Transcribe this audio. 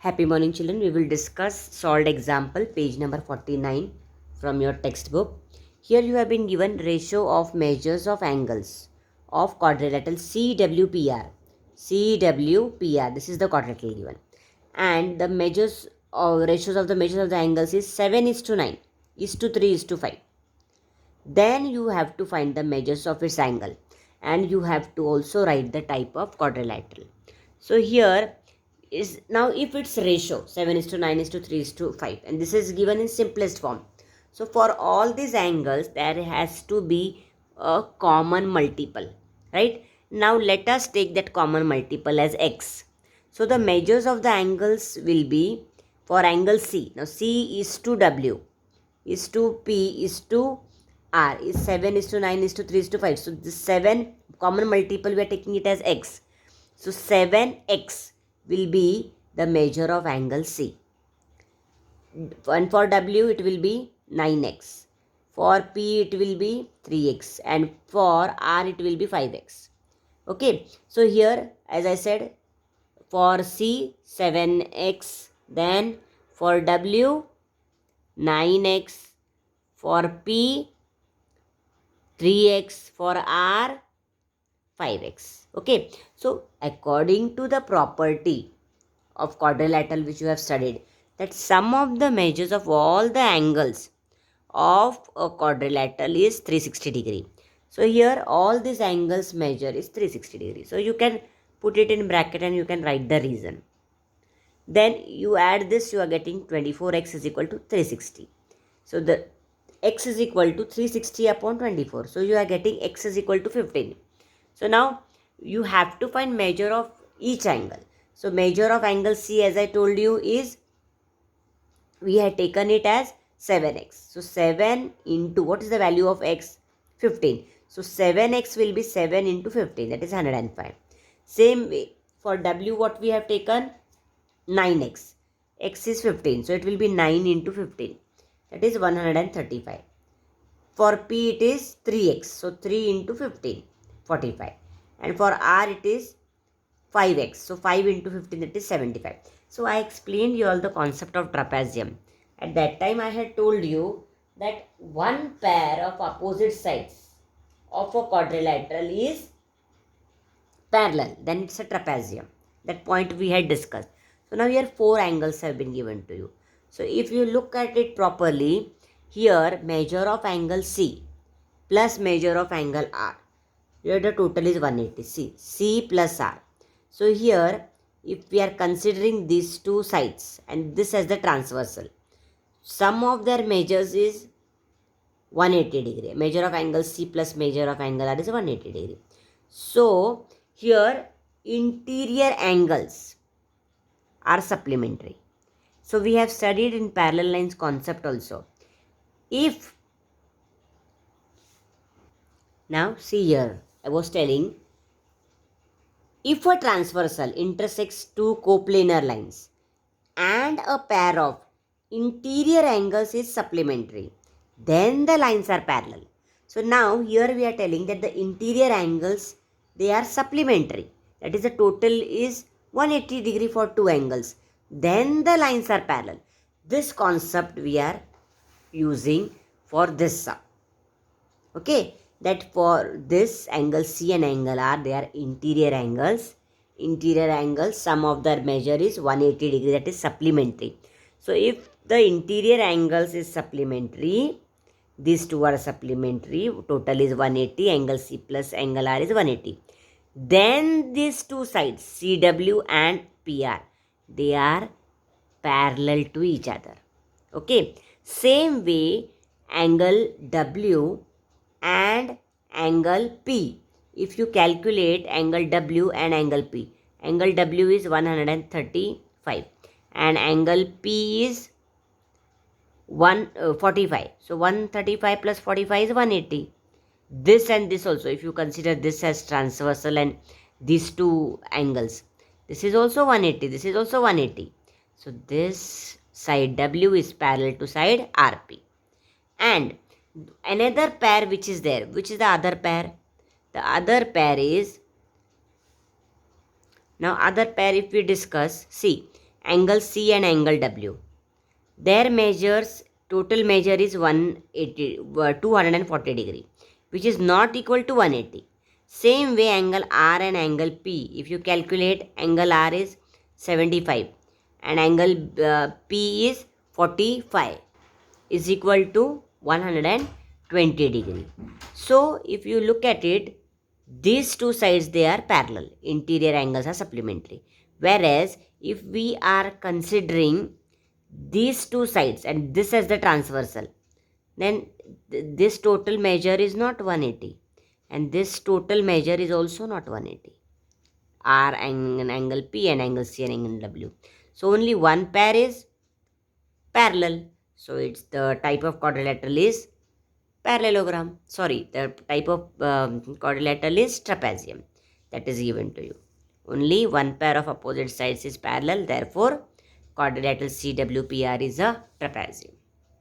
Happy morning, children. We will discuss solved example, page number 49 from your textbook. Here you have been given ratio of measures of angles of quadrilateral CWPR. CWPR, this is the quadrilateral given. And the measures or ratios of the measures of the angles is 7 is to 9, is to 3 is to 5. Then you have to find the measures of its angle, and you have to also write the type of quadrilateral. So here is, now if it's ratio 7 is to 9 is to 3 is to 5, and this is given in simplest form. So for all these angles there has to be a common multiple, right? Now let us take that common multiple as x. So the measures of the angles will be, for angle C, now C is to W, is to P, is to R, is 7 is to 9 is to 3 is to 5. So this 7 common multiple, we are taking it as x. So 7x will be the measure of angle C. And for W it will be 9x. For P it will be 3x. And for R it will be 5x. Okay. So here, as I said, for C 7x. Then for W 9x. For P 3x. For R 5x. Okay. So according to the property of quadrilateral which you have studied, that sum of the measures of all the angles of a quadrilateral is 360 degree. So here all these angles measure is 360 degree. So you can put it in bracket and you can write the reason. Then you add this, you are getting 24x is equal to 360. So the x is equal to 360 upon 24. So you are getting x is equal to 15. So now you have to find measure of each angle. So measure of angle C, as I told you, is, we had taken it as 7x. So 7 into, what is the value of x? 15. So 7x will be 7 into 15, that is 105. Same way, for W what we have taken? 9x. X is 15. So it will be 9 into 15. That is 135. For P it is 3x. So 3 into 15, 45. And for R it is 5x. So 5 into 15, that is 75. So I explained you all the concept of trapezium. At that time I had told you that one pair of opposite sides of a quadrilateral is parallel. Then it's a trapezium. That point we had discussed. So now here 4 angles have been given to you. So if you look at it properly, here measure of angle C plus measure of angle R. Here the total is 180. C plus R. So here, if we are considering these two sides and this as the transversal, sum of their measures is 180 degree. Measure of angle C plus measure of angle R is 180 degree. So here interior angles are supplementary. So we have studied in parallel lines concept also. If, now see here, I was telling, if a transversal intersects two coplanar lines and a pair of interior angles is supplementary, then the lines are parallel. So now here we are telling that the interior angles, they are supplementary. That is, the total is 180 degree for two angles. Then the lines are parallel. This concept we are using for this sum. Okay, that for this angle C and angle R, they are interior angles. Interior angles, sum of their measure is 180 degree, that is supplementary. So if the interior angles is supplementary, these two are supplementary, total is 180, angle C plus angle R is 180. Then these two sides, CW and PR, they are parallel to each other. Okay, same way angle W and angle P. If you calculate angle W and angle P, angle W is 135 and angle P is 145. So 135 plus 45 is 180. This and this also, if you consider this as transversal and these two angles, this is also 180, this is also 180. So this side W is parallel to side RP. And another pair which is there, which is the other pair? The other pair is, now other pair if we discuss, see, angle C and angle W. Their total measure is 240 degree, which is not equal to 180. Same way angle R and angle P, if you calculate, angle R is 75 and angle P is 45, is equal to 120 degree. So if you look at it, these two sides, they are parallel, interior angles are supplementary. Whereas if we are considering these two sides and this as the transversal, then this total measure is not 180 and this total measure is also not 180. R angle P and angle C and angle W. So only one pair is parallel. So it's the type of quadrilateral is parallelogram. Sorry, the type of quadrilateral is trapezium. That is given to you. Only one pair of opposite sides is parallel. Therefore, quadrilateral CWPR is a trapezium.